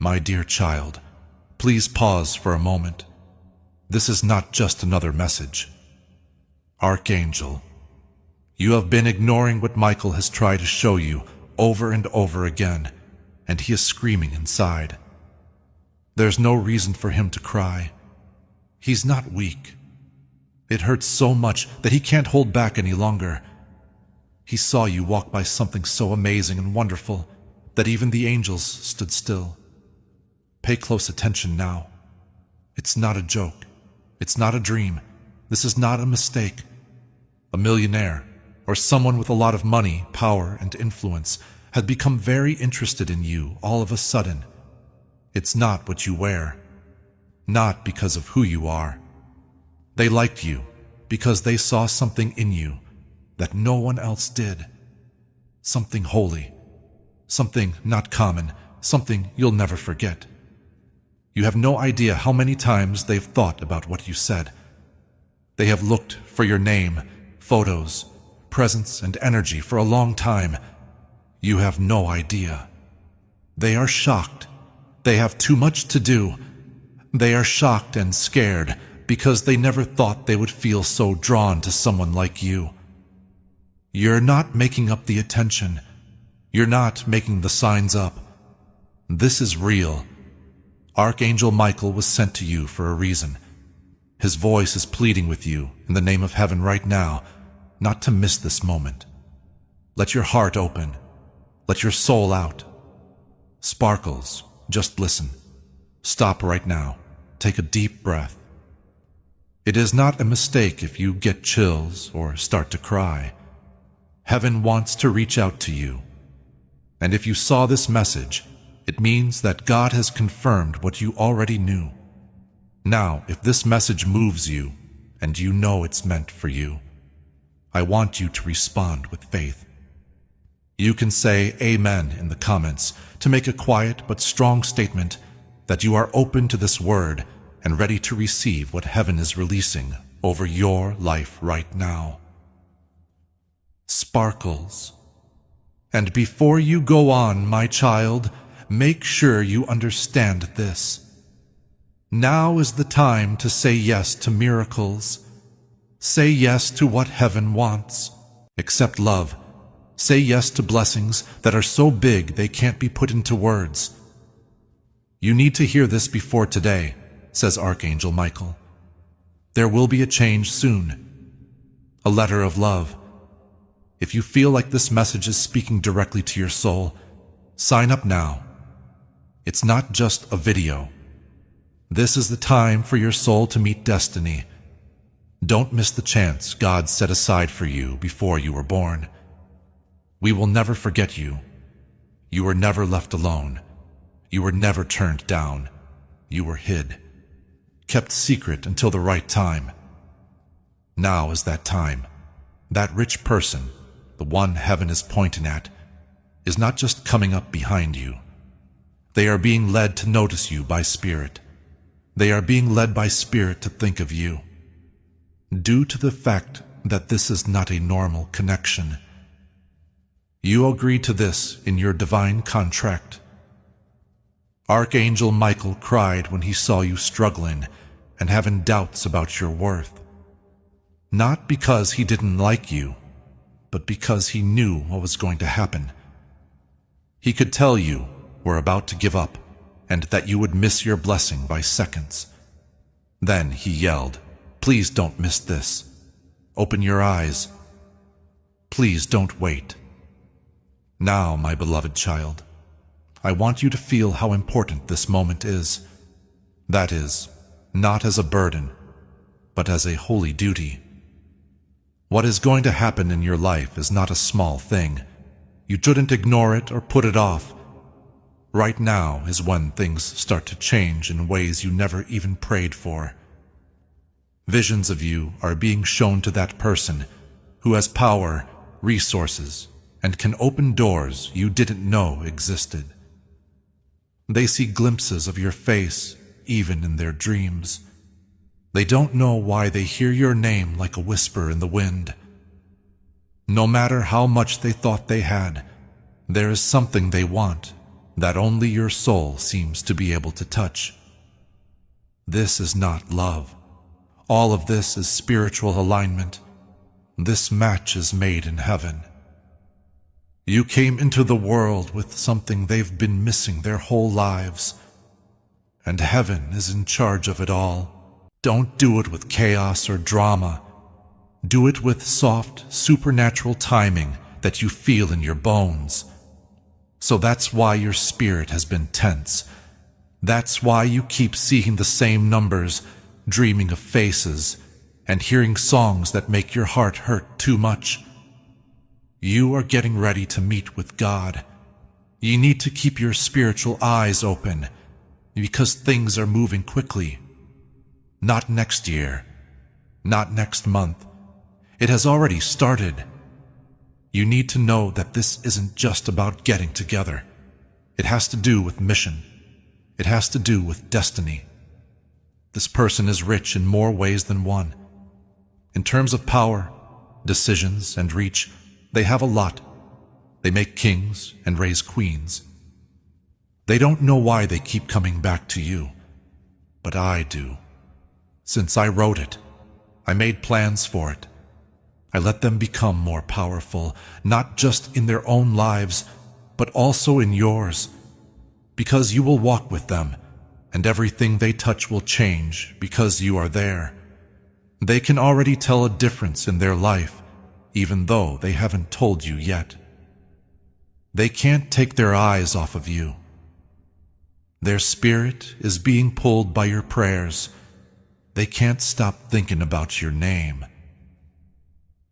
My dear child, please pause for a moment. This is not just another message. Archangel, you have been ignoring what Michael has tried to show you over and over again, and he is screaming inside. There's no reason for him to cry. He's not weak. It hurts so much that he can't hold back any longer. He saw you walk by something so amazing and wonderful that even the angels stood still. Pay close attention now. It's not a joke. It's not a dream. This is not a mistake. A millionaire, or someone with a lot of money, power, and influence, had become very interested in you all of a sudden. It's not what you wear, not because of who you are. They liked you because they saw something in you that no one else did. Something holy, something not common, something you'll never forget. You have no idea how many times they've thought about what you said. They have looked for your name, photos, presence, and energy for a long time. You have no idea. They are shocked. They have too much to do. They are shocked and scared because they never thought they would feel so drawn to someone like you. You're not making up the attention. You're not making the signs up. This is real. Archangel Michael was sent to you for a reason. His voice is pleading with you in the name of heaven right now, not to miss this moment. Let your heart open. Let your soul out. Sparkles, just listen. Stop right now. Take a deep breath. It is not a mistake if you get chills or start to cry. Heaven wants to reach out to you. And if you saw this message, it means that God has confirmed what you already knew. Now, if this message moves you, and you know it's meant for you, I want you to respond with faith. You can say Amen in the comments to make a quiet but strong statement that you are open to this word and ready to receive what heaven is releasing over your life right now. Sparkles. And before you go on, my child, make sure you understand this. Now is the time to say yes to miracles. Say yes to what heaven wants. Accept love. Say yes to blessings that are so big they can't be put into words. You need to hear this before today, says Archangel Michael. There will be a change soon. A letter of love. If you feel like this message is speaking directly to your soul, sign up now. It's not just a video. This is the time for your soul to meet destiny. Don't miss the chance God set aside for you before you were born. We will never forget you. You were never left alone. You were never turned down. You were hid, kept secret until the right time. Now is that time. That rich person, the one heaven is pointing at, is not just coming up behind you. They are being led to notice you by Spirit. They are being led by Spirit to think of you. Due to the fact that this is not a normal connection, you agreed to this in your divine contract. Archangel Michael cried when he saw you struggling and having doubts about your worth. Not because he didn't like you, but because he knew what was going to happen. He could tell you were about to give up and that you would miss your blessing by seconds. Then he yelled, "Please don't miss this. Open your eyes. Please don't wait." Now, my beloved child, I want you to feel how important this moment is. That is, not as a burden, but as a holy duty. What is going to happen in your life is not a small thing. You shouldn't ignore it or put it off. Right now is when things start to change in ways you never even prayed for. Visions of you are being shown to that person who has power, resources, and can open doors you didn't know existed. They see glimpses of your face even in their dreams. They don't know why they hear your name like a whisper in the wind. No matter how much they thought they had, there is something they want. that only your soul seems to be able to touch. This is not love. All of this is spiritual alignment. This match is made in heaven. You came into the world with something they've been missing their whole lives, and heaven is in charge of it all. Don't do it with chaos or drama. Do it with soft, supernatural timing that you feel in your bones. So that's why your spirit has been tense. That's why you keep seeing the same numbers, dreaming of faces, and hearing songs that make your heart hurt too much. You are getting ready to meet with God. You need to keep your spiritual eyes open, because things are moving quickly. Not next year, not next month. It has already started. You need to know that this isn't just about getting together. It has to do with mission. It has to do with destiny. This person is rich in more ways than one. In terms of power, decisions, and reach, they have a lot. They make kings and raise queens. They don't know why they keep coming back to you, but I do. Since I wrote it, I made plans for it. I let them become more powerful, not just in their own lives, but also in yours, because you will walk with them, and everything they touch will change because you are there. They can already tell a difference in their life, even though they haven't told you yet. They can't take their eyes off of you. Their spirit is being pulled by your prayers. They can't stop thinking about your name.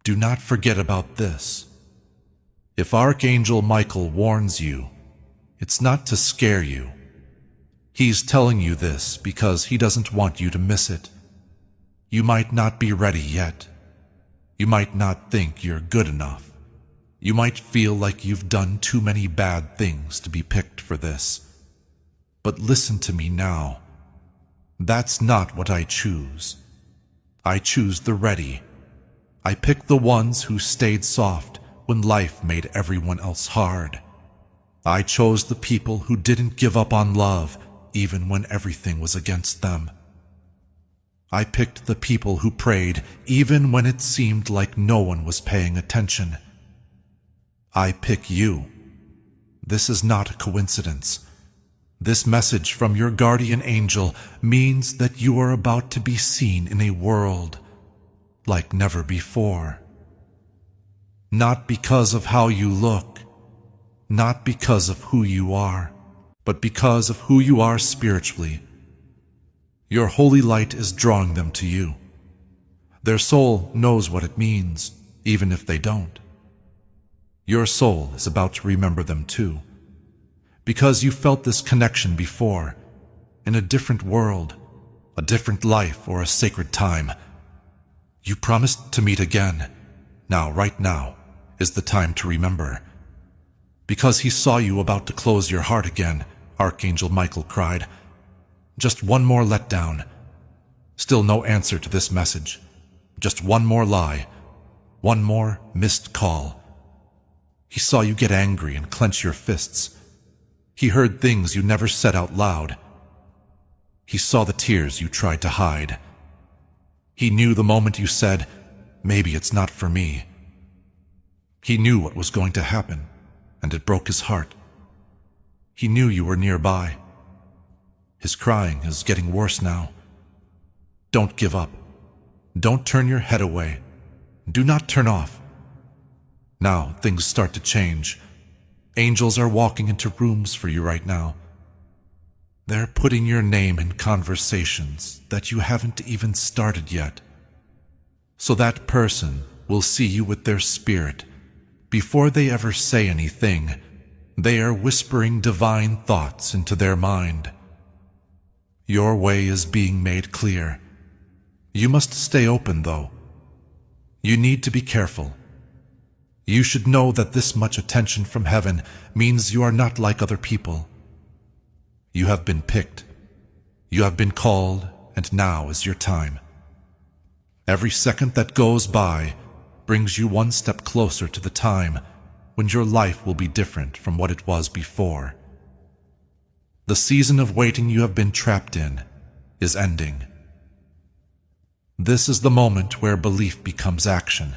Do not forget about this. If Archangel Michael warns you, it's not to scare you. He's telling you this because he doesn't want you to miss it. You might not be ready yet. You might not think you're good enough. You might feel like you've done too many bad things to be picked for this. But listen to me now. That's not what I choose. I choose the ready. I pick the ones who stayed soft when life made everyone else hard. I chose the people who didn't give up on love even when everything was against them. I picked the people who prayed even when it seemed like no one was paying attention. I pick you. This is not a coincidence. This message from your guardian angel means that you are about to be seen in a world like never before. Not because of how you look, not because of who you are, but because of who you are spiritually. Your holy light is drawing them to you. Their soul knows what it means, even if they don't. Your soul is about to remember them too, because you felt this connection before, in a different world, a different life, or a sacred time. You promised to meet again. Now, right now, is the time to remember. Because he saw you about to close your heart again, Archangel Michael cried. Just one more letdown. Still no answer to this message. Just one more lie. One more missed call. He saw you get angry and clench your fists. He heard things you never said out loud. He saw the tears you tried to hide. He knew the moment you said, "Maybe it's not for me." He knew what was going to happen, and it broke his heart. He knew you were nearby. His crying is getting worse now. Don't give up. Don't turn your head away. Do not turn off. Now things start to change. Angels are walking into rooms for you right now. They're putting your name in conversations that you haven't even started yet. So that person will see you with their spirit. Before they ever say anything, they are whispering divine thoughts into their mind. Your way is being made clear. You must stay open, though. You need to be careful. You should know that this much attention from heaven means you are not like other people. You have been picked. You have been called, and now is your time. Every second that goes by brings you one step closer to the time when your life will be different from what it was before. The season of waiting you have been trapped in is ending. This is the moment where belief becomes action.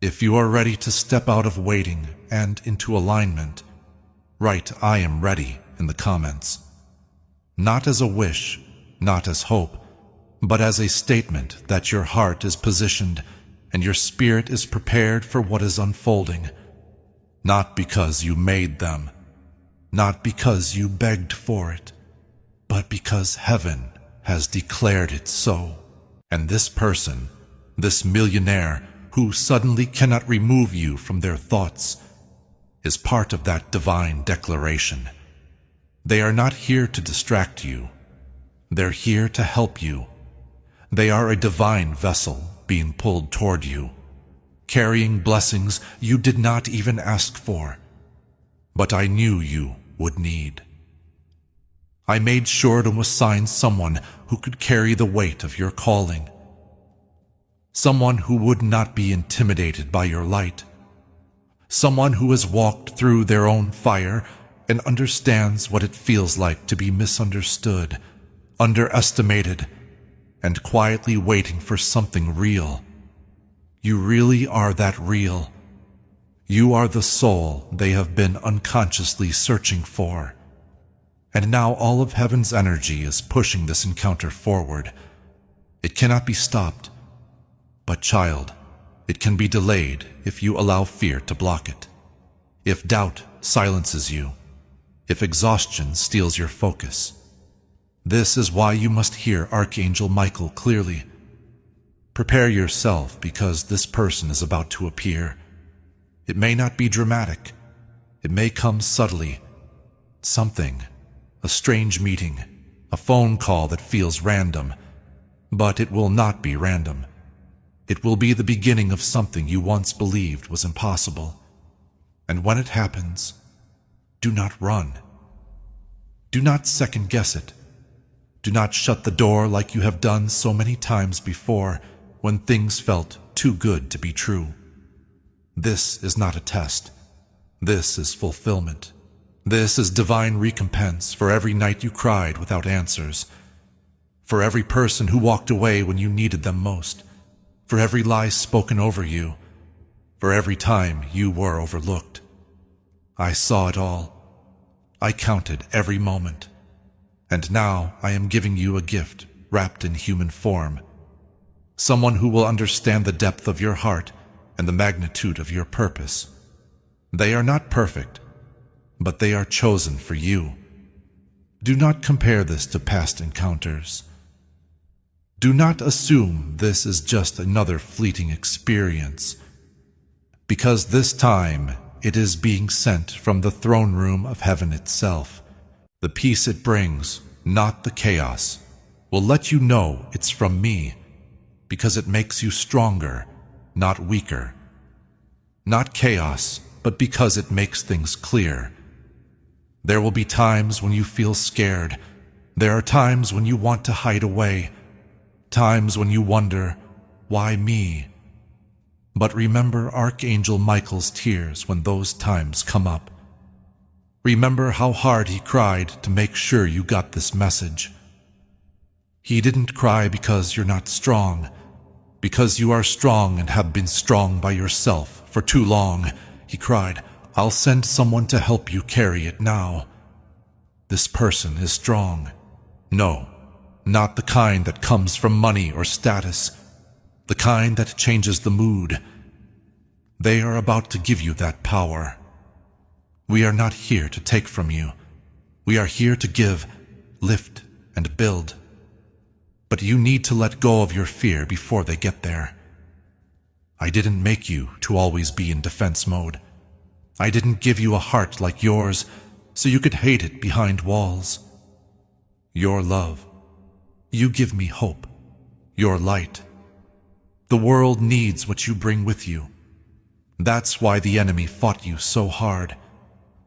If you are ready to step out of waiting and into alignment, write "I am ready" in the comments. Not as a wish, not as hope, but as a statement that your heart is positioned and your spirit is prepared for what is unfolding. Not because you made them, not because you begged for it, but because heaven has declared it so. And this person, this millionaire who suddenly cannot remove you from their thoughts, is part of that divine declaration. They are not here to distract you. They're here to help you. They are a divine vessel being pulled toward you, carrying blessings you did not even ask for, but I knew you would need. I made sure to assign someone who could carry the weight of your calling, someone who would not be intimidated by your light, someone who has walked through their own fire and understands what it feels like to be misunderstood, underestimated, and quietly waiting for something real. You really are that real. You are the soul they have been unconsciously searching for. And now all of heaven's energy is pushing this encounter forward. It cannot be stopped. But child, it can be delayed if you allow fear to block it. If doubt silences you. If exhaustion steals your focus. This is why you must hear Archangel Michael clearly. Prepare yourself because this person is about to appear. It may not be dramatic. It may come subtly. Something, a strange meeting, a phone call that feels random. But it will not be random. It will be the beginning of something you once believed was impossible. And when it happens, do not run. Do not second-guess it. Do not shut the door like you have done so many times before when things felt too good to be true. This is not a test. This is fulfillment. This is divine recompense for every night you cried without answers, for every person who walked away when you needed them most, for every lie spoken over you, for every time you were overlooked. I saw it all. I counted every moment. And now I am giving you a gift wrapped in human form. Someone who will understand the depth of your heart and the magnitude of your purpose. They are not perfect, but they are chosen for you. Do not compare this to past encounters. Do not assume this is just another fleeting experience, because this time it is being sent from the throne room of heaven itself. The peace it brings, not the chaos, will let you know it's from me, because it makes you stronger, not weaker. Not chaos, but because it makes things clear. There will be times when you feel scared. There are times when you want to hide away. Times when you wonder, why me? But remember Archangel Michael's tears when those times come up. Remember how hard he cried to make sure you got this message. He didn't cry because you're not strong, because you are strong and have been strong by yourself for too long. He cried, I'll send someone to help you carry it now. This person is strong. No, not the kind that comes from money or status, the kind that changes the mood. They are about to give you that power. We are not here to take from you. We are here to give, lift, and build. But you need to let go of your fear before they get there. I didn't make you to always be in defense mode. I didn't give you a heart like yours so you could hate it behind walls. Your love. You give me hope. Your light. The world needs what you bring with you. That's why the enemy fought you so hard.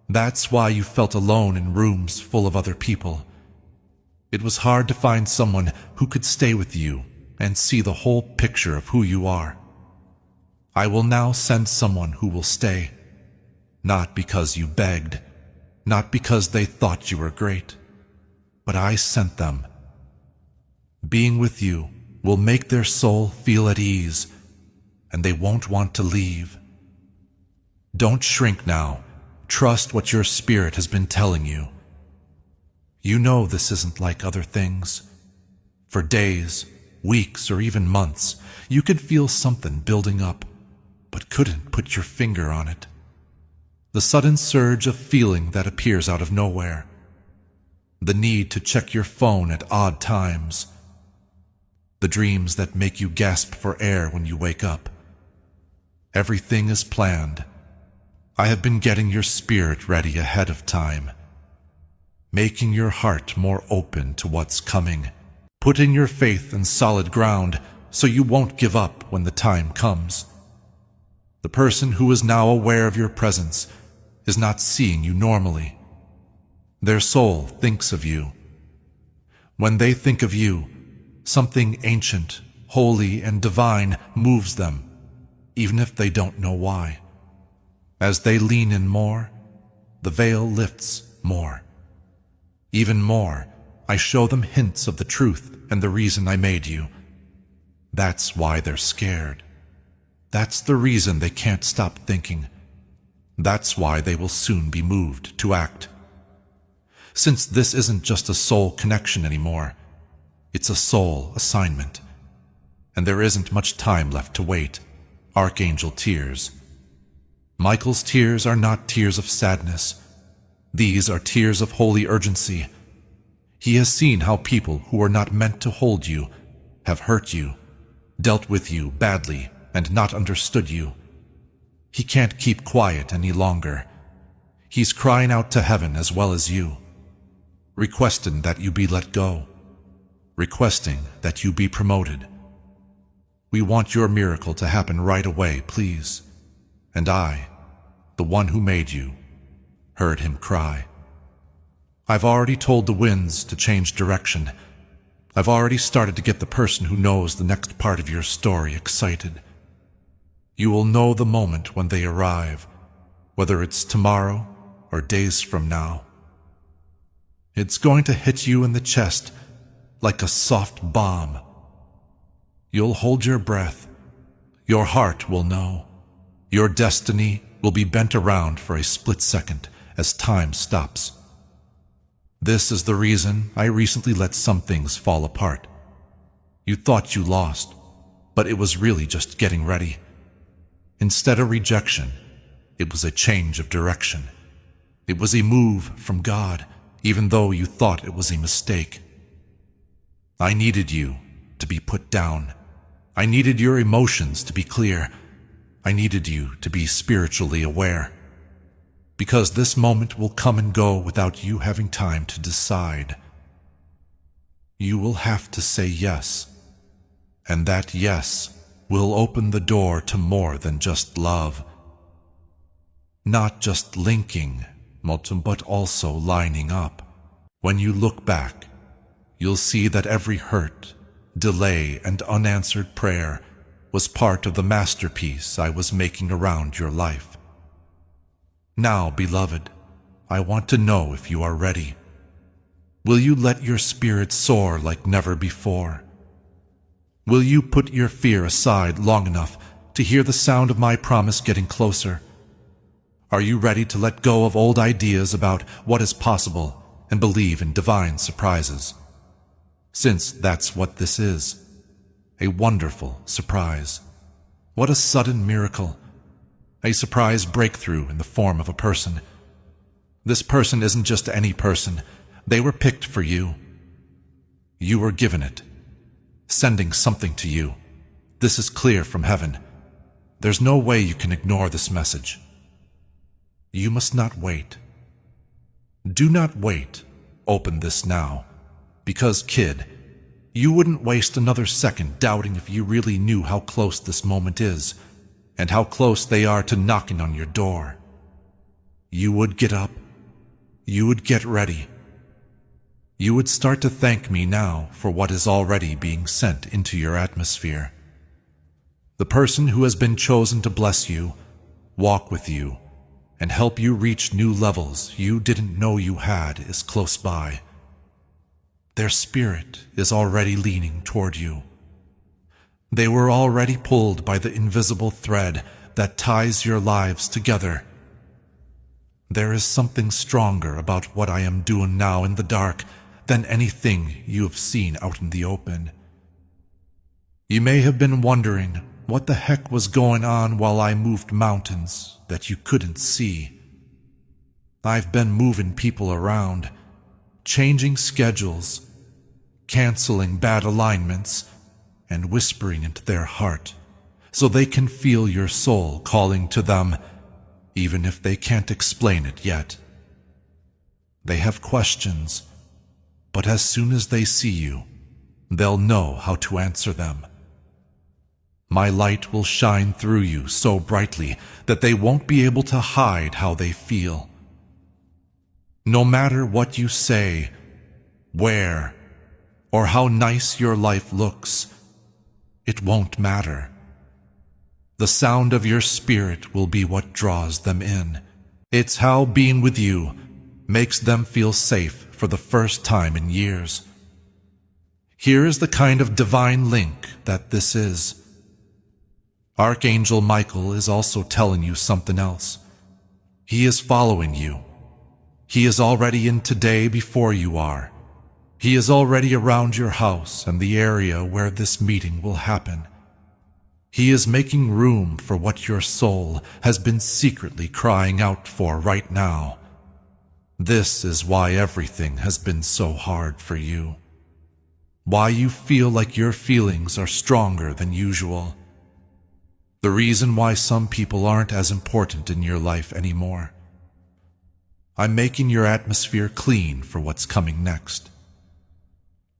That's why you felt alone in rooms full of other people. It was hard to find someone who could stay with you and see the whole picture of who you are. I will now send someone who will stay, not because you begged, not because they thought you were great, but I sent them. Being with you will make their soul feel at ease, and they won't want to leave. Don't shrink now. Trust what your spirit has been telling you. You know this isn't like other things. For days, weeks, or even months, you could feel something building up, but couldn't put your finger on it. The sudden surge of feeling that appears out of nowhere. The need to check your phone at odd times. The dreams that make you gasp for air when you wake up. Everything is planned. I have been getting your spirit ready ahead of time, making your heart more open to what's coming, putting your faith in solid ground so you won't give up when the time comes. The person who is now aware of your presence is not seeing you normally. Their soul thinks of you. When they think of you, something ancient, holy, and divine moves them, even if they don't know why. As they lean in more, the veil lifts more. Even more, I show them hints of the truth and the reason I made you. That's why they're scared. That's the reason they can't stop thinking. That's why they will soon be moved to act. Since this isn't just a soul connection anymore, it's a soul assignment. And there isn't much time left to wait. Archangel tears. Michael's tears are not tears of sadness. These are tears of holy urgency. He has seen how people who were not meant to hold you have hurt you, dealt with you badly, and not understood you. He can't keep quiet any longer. He's crying out to heaven as well as you, requesting that you be let go, requesting that you be promoted. We want your miracle to happen right away, please. And I, the one who made you, heard him cry. I've already told the winds to change direction. I've already started to get the person who knows the next part of your story excited. You will know the moment when they arrive, whether it's tomorrow or days from now. It's going to hit you in the chest like a soft bomb. You'll hold your breath. Your heart will know. Your destiny will be bent around for a split second as time stops. This is the reason I recently let some things fall apart. You thought you lost, but it was really just getting ready. Instead of rejection, it was a change of direction. It was a move from God, even though you thought it was a mistake. I needed you to be put down. I needed your emotions to be clear. I needed you to be spiritually aware. Because this moment will come and go without you having time to decide. You will have to say yes, and that yes will open the door to more than just love. Not just linking, but also lining up. When you look back, you'll see that every hurt, delay, and unanswered prayer was part of the masterpiece I was making around your life. Now, beloved, I want to know if you are ready. Will you let your spirit soar like never before? Will you put your fear aside long enough to hear the sound of my promise getting closer? Are you ready to let go of old ideas about what is possible and believe in divine surprises? Since that's what this is. A wonderful surprise. What a sudden miracle. A surprise breakthrough in the form of a person. This person isn't just any person. They were picked for you. You were given it. Sending something to you. This is clear from heaven. There's no way you can ignore this message. You must not wait. Do not wait. Open this now. Because, kid, you wouldn't waste another second doubting if you really knew how close this moment is, and how close they are to knocking on your door. You would get up. You would get ready. You would start to thank me now for what is already being sent into your atmosphere. The person who has been chosen to bless you, walk with you, and help you reach new levels you didn't know you had is close by. Their spirit is already leaning toward you. They were already pulled by the invisible thread that ties your lives together. There is something stronger about what I am doing now in the dark than anything you have seen out in the open. You may have been wondering what the heck was going on while I moved mountains that you couldn't see. I've been moving people around, changing schedules, canceling bad alignments, and whispering into their heart so they can feel your soul calling to them, even if they can't explain it yet. They have questions, but as soon as they see you, they'll know how to answer them. My light will shine through you so brightly that they won't be able to hide how they feel. No matter what you say, where, or how nice your life looks, it won't matter. The sound of your spirit will be what draws them in. It's how being with you makes them feel safe for the first time in years. Here is the kind of divine link that this is. Archangel Michael is also telling you something else. He is following you. He is already in today before you are. He is already around your house and the area where this meeting will happen. He is making room for what your soul has been secretly crying out for right now. This is why everything has been so hard for you. Why you feel like your feelings are stronger than usual. The reason why some people aren't as important in your life anymore. I'm making your atmosphere clean for what's coming next.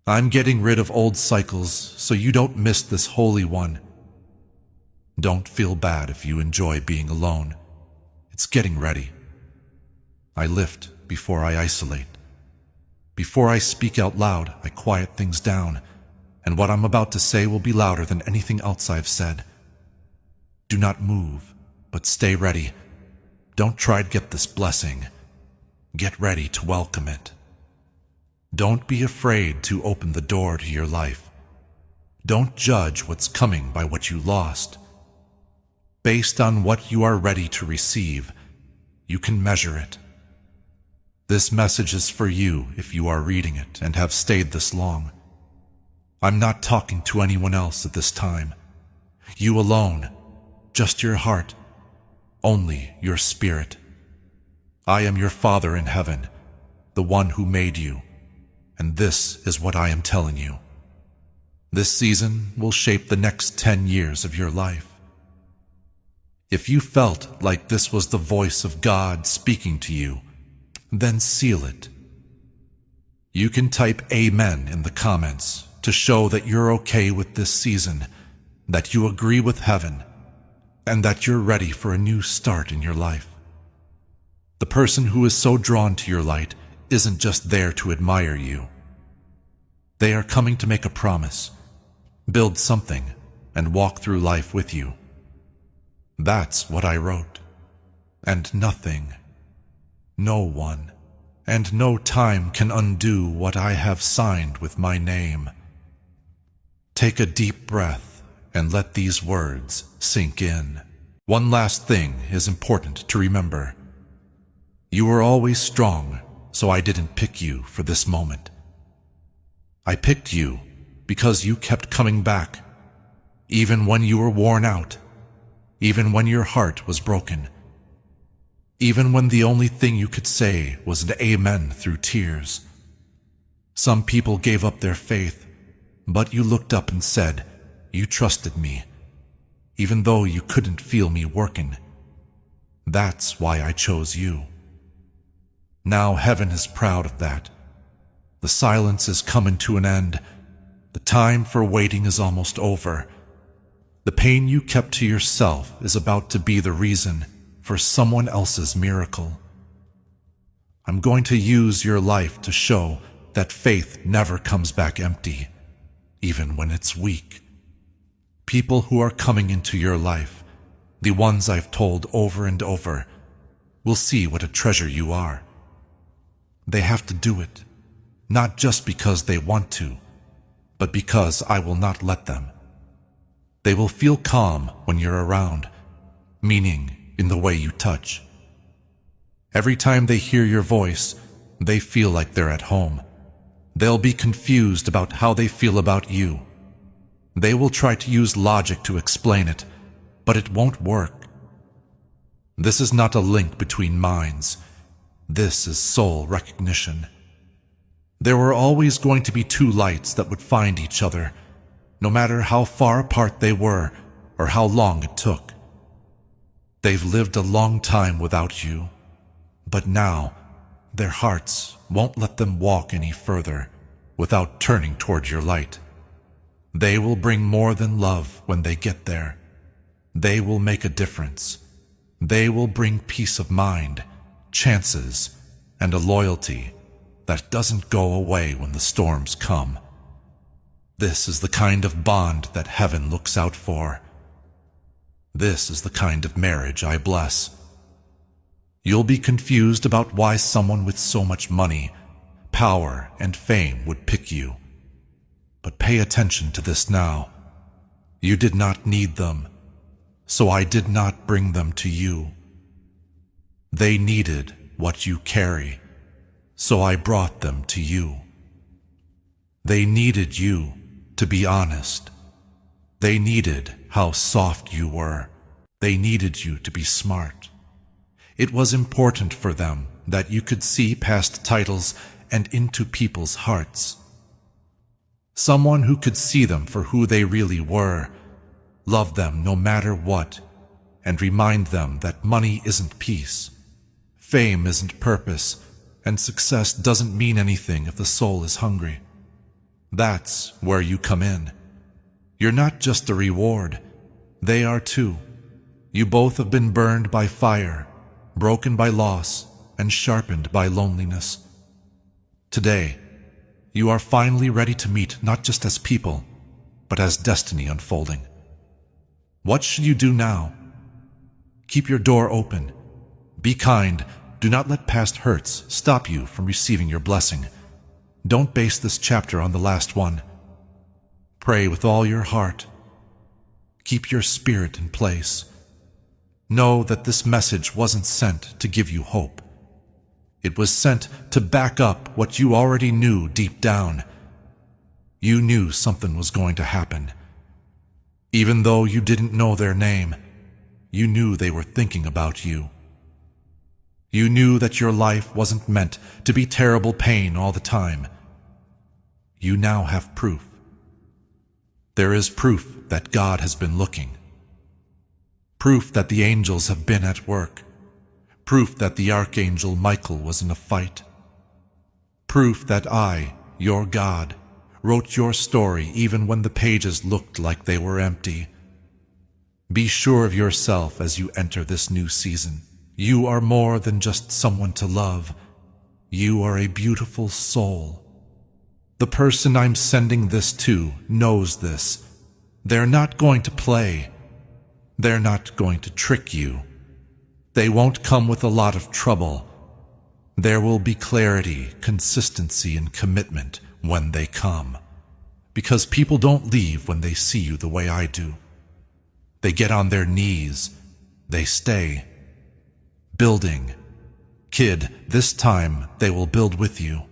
I'm getting rid of old cycles so you don't miss this holy one. Don't feel bad if you enjoy being alone. It's getting ready. I lift before I isolate. Before I speak out loud, I quiet things down, and what I'm about to say will be louder than anything else I've said. Do not move, but stay ready. Don't try to get this blessing. Get ready to welcome it. Don't be afraid to open the door to your life. Don't judge what's coming by what you lost. Based on what you are ready to receive, you can measure it. This message is for you if you are reading it and have stayed this long. I'm not talking to anyone else at this time. You alone, just your heart, only your spirit. I am your Father in heaven, the one who made you, and this is what I am telling you. This season will shape the next 10 years of your life. If you felt like this was the voice of God speaking to you, then seal it. You can type Amen in the comments to show that you're okay with this season, that you agree with heaven, and that you're ready for a new start in your life. The person who is so drawn to your light isn't just there to admire you. They are coming to make a promise, build something, and walk through life with you. That's what I wrote. And nothing, no one, and no time can undo what I have signed with my name. Take a deep breath and let these words sink in. One last thing is important to remember. You were always strong, so I didn't pick you for this moment. I picked you because you kept coming back, even when you were worn out, even when your heart was broken, even when the only thing you could say was an amen through tears. Some people gave up their faith, but you looked up and said, you trusted me, even though you couldn't feel me working. That's why I chose you. Now heaven is proud of that. The silence is coming to an end. The time for waiting is almost over. The pain you kept to yourself is about to be the reason for someone else's miracle. I'm going to use your life to show that faith never comes back empty, even when it's weak. People who are coming into your life, the ones I've told over and over, will see what a treasure you are. They have to do it, not just because they want to, but because I will not let them. They will feel calm when you're around, meaning in the way you touch. Every time they hear your voice, they feel like they're at home. They'll be confused about how they feel about you. They will try to use logic to explain it, but it won't work. This is not a link between minds. This is soul recognition. There were always going to be two lights that would find each other, no matter how far apart they were or how long it took. They've lived a long time without you, but now their hearts won't let them walk any further without turning toward your light. They will bring more than love when they get there. They will make a difference. They will bring peace of mind, chances, and a loyalty that doesn't go away when the storms come. This is the kind of bond that heaven looks out for. This is the kind of marriage I bless. You'll be confused about why someone with so much money, power, and fame would pick you. But pay attention to this now. You did not need them, so I did not bring them to you. They needed what you carry, so I brought them to you. They needed you to be honest. They needed how soft you were. They needed you to be smart. It was important for them that you could see past titles and into people's hearts. Someone who could see them for who they really were, love them no matter what, and remind them that money isn't peace, fame isn't purpose, and success doesn't mean anything if the soul is hungry. That's where you come in. You're not just a reward. They are too. You both have been burned by fire, broken by loss, and sharpened by loneliness. Today, you are finally ready to meet not just as people, but as destiny unfolding. What should you do now? Keep your door open. Be kind. Do not let past hurts stop you from receiving your blessing. Don't base this chapter on the last one. Pray with all your heart. Keep your spirit in place. Know that this message wasn't sent to give you hope. It was sent to back up what you already knew deep down. You knew something was going to happen. Even though you didn't know their name, you knew they were thinking about you. You knew that your life wasn't meant to be terrible pain all the time. You now have proof. There is proof that God has been looking. Proof that the angels have been at work. Proof that the archangel Michael was in a fight. Proof that I, your God, wrote your story even when the pages looked like they were empty. Be sure of yourself as you enter this new season. You are more than just someone to love. You are a beautiful soul. The person I'm sending this to knows this. They're not going to play. They're not going to trick you. They won't come with a lot of trouble. There will be clarity, consistency, and commitment when they come. Because people don't leave when they see you the way I do. They get on their knees. They stay. Building. Kid, this time they will build with you.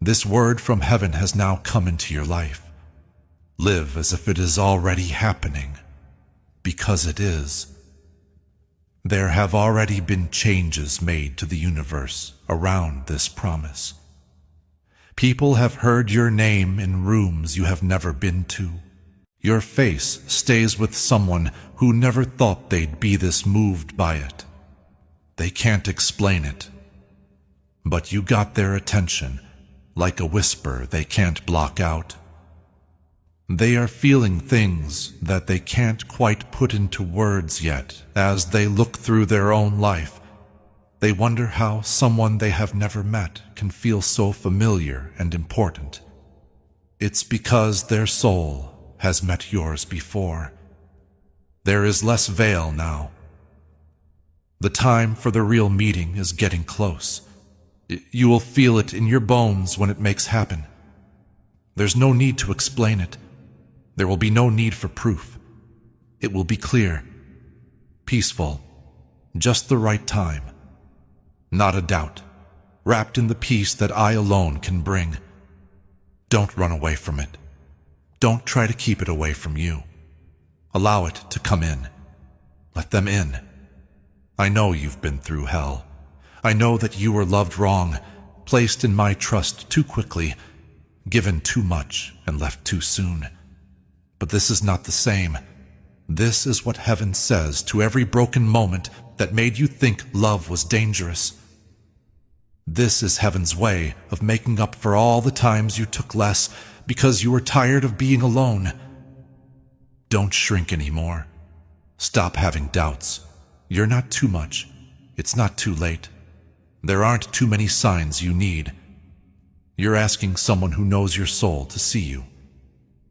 This word from heaven has now come into your life. Live as if it is already happening, because it is. There have already been changes made to the universe around this promise. People have heard your name in rooms you have never been to. Your face stays with someone who never thought they'd be this moved by it. They can't explain it, but you got their attention like a whisper they can't block out. They are feeling things that they can't quite put into words yet. As they look through their own life, they wonder how someone they have never met can feel so familiar and important. It's because their soul has met yours before. There is less veil now. The time for the real meeting is getting close. You will feel it in your bones when it makes happen. There's no need to explain it. There will be no need for proof. It will be clear, peaceful, just the right time. Not a doubt, wrapped in the peace that I alone can bring. Don't run away from it. Don't try to keep it away from you. Allow it to come in. Let them in. I know you've been through hell. I know that you were loved wrong, placed in my trust too quickly, given too much and left too soon. But this is not the same. This is what heaven says to every broken moment that made you think love was dangerous. This is heaven's way of making up for all the times you took less because you were tired of being alone. Don't shrink anymore. Stop having doubts. You're not too much. It's not too late. There aren't too many signs you need. You're asking someone who knows your soul to see you.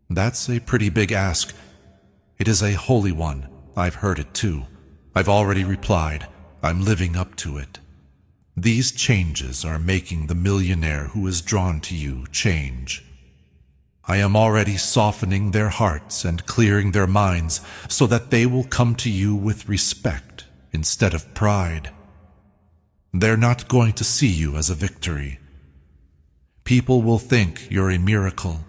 That's a pretty big ask. It is a holy one. I've heard it too. I've already replied. I'm living up to it. These changes are making the millionaire who is drawn to you change. I am already softening their hearts and clearing their minds so that they will come to you with respect instead of pride. They're not going to see you as a victory. People will think you're a miracle.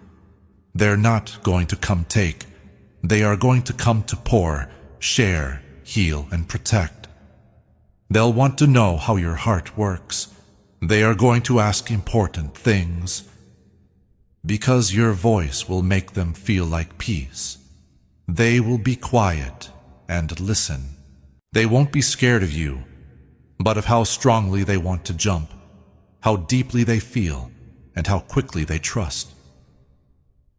They're not going to come take. They are going to come to pour, share, heal, and protect. They'll want to know how your heart works. They are going to ask important things. Because your voice will make them feel like peace. They will be quiet and listen. They won't be scared of you, but of how strongly they want to jump, how deeply they feel, and how quickly they trust.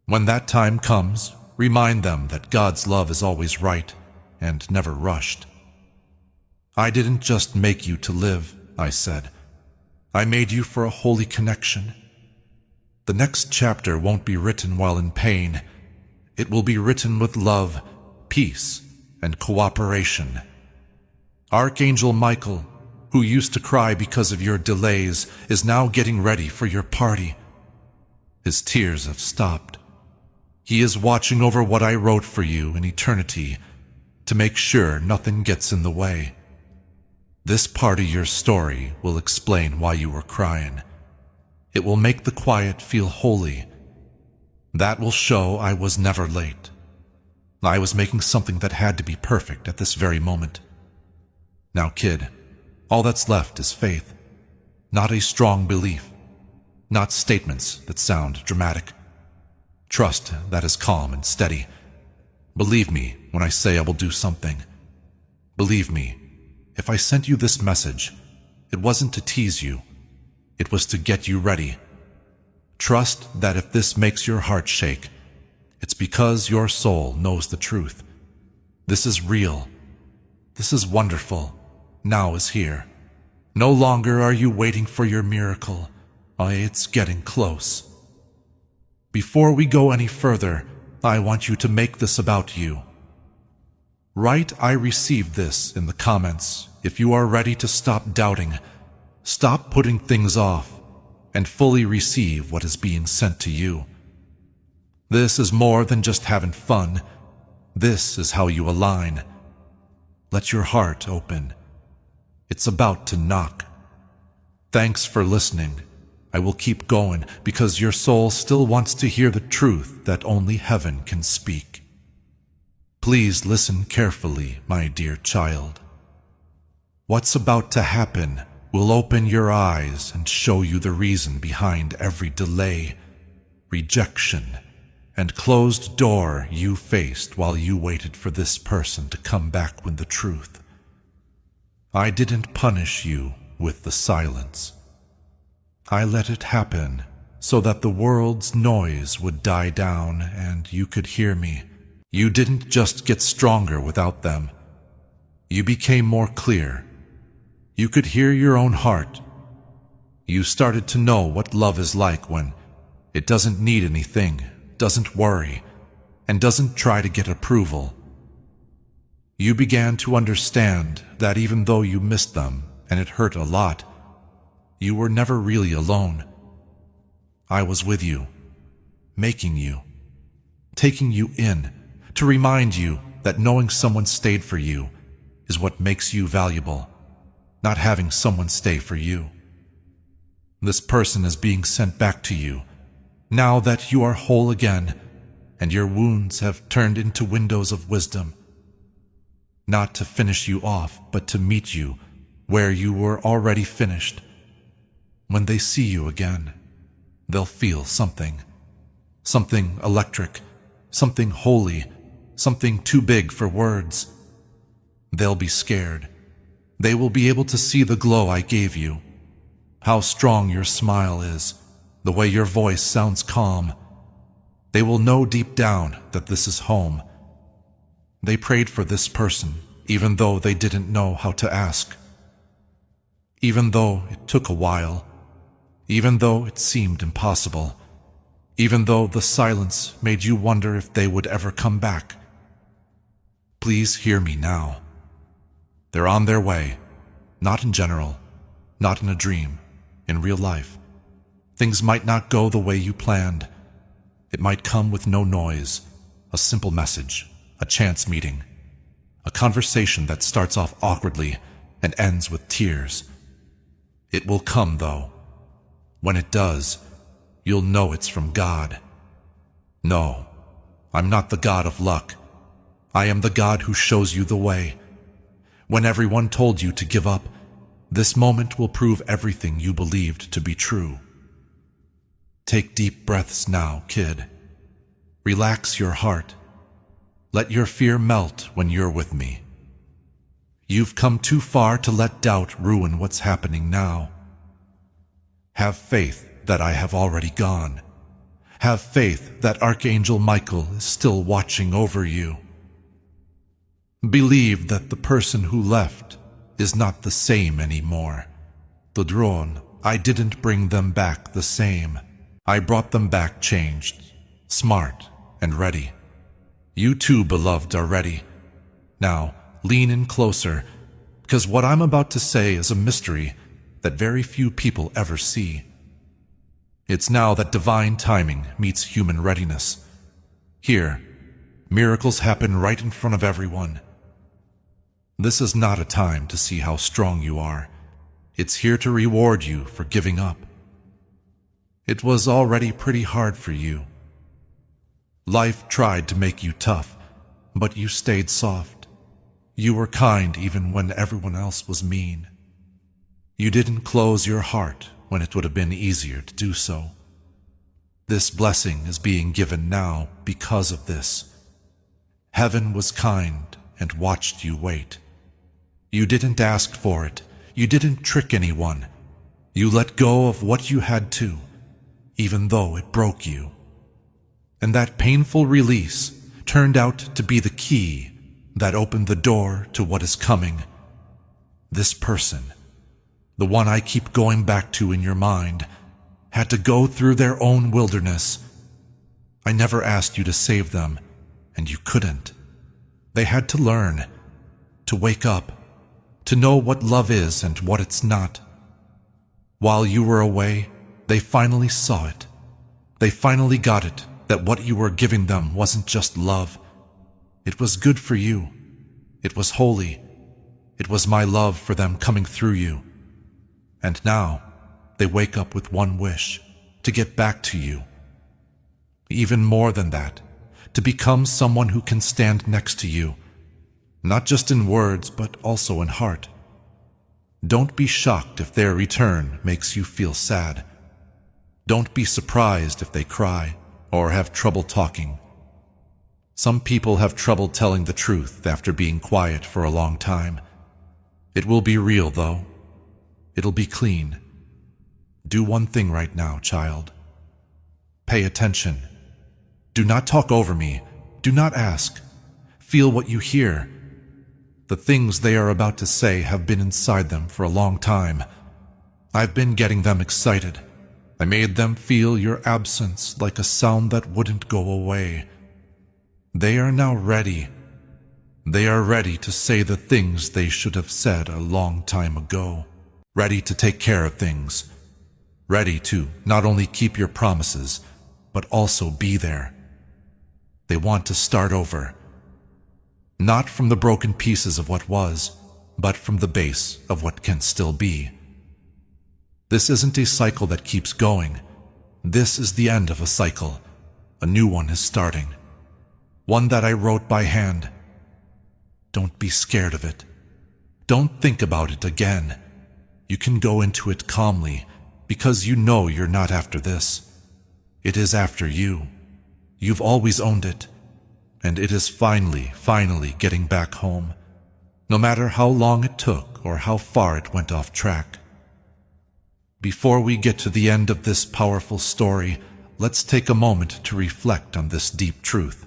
When that time comes, remind them that God's love is always right and never rushed. I didn't just make you to live, I said. I made you for a holy connection. The next chapter won't be written while in pain. It will be written with love, peace, and cooperation. Archangel Michael, who used to cry because of your delays, is now getting ready for your party. His tears have stopped. He is watching over what I wrote for you in eternity to make sure nothing gets in the way. This part of your story will explain why you were crying. It will make the quiet feel holy. That will show I was never late. I was making something that had to be perfect at this very moment. Now, kid, all that's left is faith, not a strong belief, not statements that sound dramatic. Trust that is calm and steady. Believe me when I say I will do something. Believe me, if I sent you this message, it wasn't to tease you. It was to get you ready. Trust that if this makes your heart shake, it's because your soul knows the truth. This is real. This is wonderful. Now is here. No longer are you waiting for your miracle. It's getting close. Before we go any further, I want you to make this about you. Write "I received this" in the comments if you are ready to stop doubting, stop putting things off, and fully receive what is being sent to you. This is more than just having fun. This is how you align. Let your heart open. It's about to knock. Thanks for listening. I will keep going because your soul still wants to hear the truth that only heaven can speak. Please listen carefully, my dear child. What's about to happen will open your eyes and show you the reason behind every delay, rejection, and closed door you faced while you waited for this person to come back with the truth. I didn't punish you with the silence. I let it happen so that the world's noise would die down and you could hear me. You didn't just get stronger without them. You became more clear. You could hear your own heart. You started to know what love is like when it doesn't need anything, doesn't worry, and doesn't try to get approval. You began to understand that even though you missed them and it hurt a lot, you were never really alone. I was with you, making you, taking you in, to remind you that knowing someone stayed for you is what makes you valuable, not having someone stay for you. This person is being sent back to you, now that you are whole again and your wounds have turned into windows of wisdom. Not to finish you off, but to meet you where you were already finished. When they see you again, they'll feel something. Something electric, something holy, something too big for words. They'll be scared. They will be able to see the glow I gave you, how strong your smile is, the way your voice sounds calm. They will know deep down that this is home. They prayed for this person, even though they didn't know how to ask. Even though it took a while, even though it seemed impossible, even though the silence made you wonder if they would ever come back. Please hear me now. They're on their way, not in general, not in a dream, in real life. Things might not go the way you planned. It might come with no noise, a simple message, a chance meeting, a conversation that starts off awkwardly and ends with tears. It will come, though. When it does, you'll know it's from God. No, I'm not the God of luck. I am the God who shows you the way. When everyone told you to give up, this moment will prove everything you believed to be true. Take deep breaths now, kid. Relax your heart. Let your fear melt when you're with me. You've come too far to let doubt ruin what's happening now. Have faith that I have already gone. Have faith that Archangel Michael is still watching over you. Believe that the person who left is not the same anymore. The drone, I didn't bring them back the same. I brought them back changed, smart, and ready. You too, beloved, are ready. Now, lean in closer, because what I'm about to say is a mystery that very few people ever see. It's now that divine timing meets human readiness. Here, miracles happen right in front of everyone. This is not a time to see how strong you are. It's here to reward you for giving up. It was already pretty hard for you. Life tried to make you tough, but you stayed soft. You were kind even when everyone else was mean. You didn't close your heart when it would have been easier to do so. This blessing is being given now because of this. Heaven was kind and watched you wait. You didn't ask for it. You didn't trick anyone. You let go of what you had to, even though it broke you. And that painful release turned out to be the key that opened the door to what is coming. This person, the one I keep going back to in your mind, had to go through their own wilderness. I never asked you to save them, and you couldn't. They had to learn, to wake up, to know what love is and what it's not. While you were away, they finally saw it. They finally got it, that what you were giving them wasn't just love. It was good for you. It was holy. It was my love for them coming through you. And now, they wake up with one wish, to get back to you. Even more than that, to become someone who can stand next to you, not just in words, but also in heart. Don't be shocked if their return makes you feel sad. Don't be surprised if they cry or have trouble talking. Some people have trouble telling the truth after being quiet for a long time. It will be real, though. It'll be clean. Do one thing right now, child. Pay attention. Do not talk over me. Do not ask. Feel what you hear. The things they are about to say have been inside them for a long time. I've been getting them excited. I made them feel your absence like a sound that wouldn't go away. They are now ready. They are ready to say the things they should have said a long time ago. Ready to take care of things. Ready to not only keep your promises, but also be there. They want to start over. Not from the broken pieces of what was, but from the base of what can still be. This isn't a cycle that keeps going. This is the end of a cycle. A new one is starting. One that I wrote by hand. Don't be scared of it. Don't think about it again. You can go into it calmly, because you know you're not after this. It is after you. You've always owned it, and it is finally getting back home, no matter how long it took or how far it went off track. Before we get to the end of this powerful story, let's take a moment to reflect on this deep truth.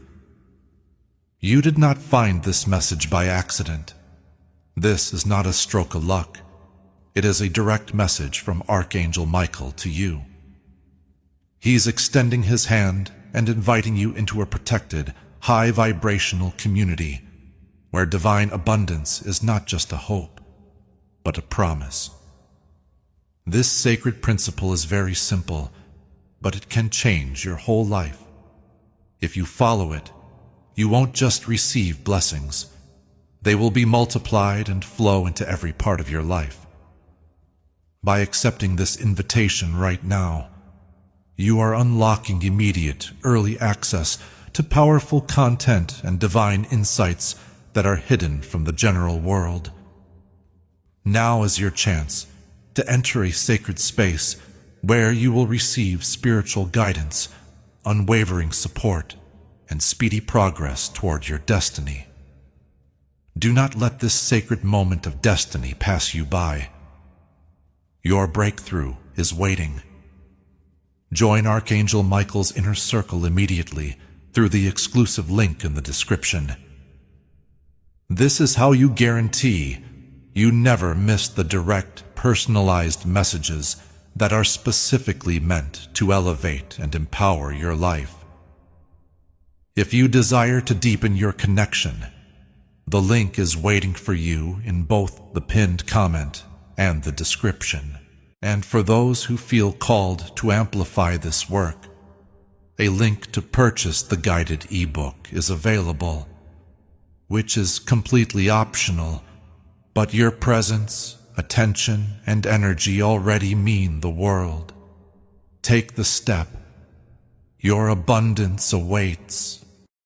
You did not find this message by accident. This is not a stroke of luck. It is a direct message from Archangel Michael to you. He's extending his hand and inviting you into a protected, high-vibrational community where divine abundance is not just a hope, but a promise. This sacred principle is very simple, but it can change your whole life. If you follow it, you won't just receive blessings. They will be multiplied and flow into every part of your life. By accepting this invitation right now, you are unlocking immediate, early access to powerful content and divine insights that are hidden from the general world. Now is your chance to enter a sacred space where you will receive spiritual guidance, unwavering support, and speedy progress toward your destiny. Do not let this sacred moment of destiny pass you by. Your breakthrough is waiting. Join Archangel Michael's inner circle immediately through the exclusive link in the description. This is how you guarantee you never miss the direct, personalized messages that are specifically meant to elevate and empower your life. If you desire to deepen your connection, the link is waiting for you in both the pinned comment and the description. And for those who feel called to amplify this work, a link to purchase the guided ebook is available, which is completely optional, but your presence, attention, and energy already mean the world. Take the step. Your abundance awaits.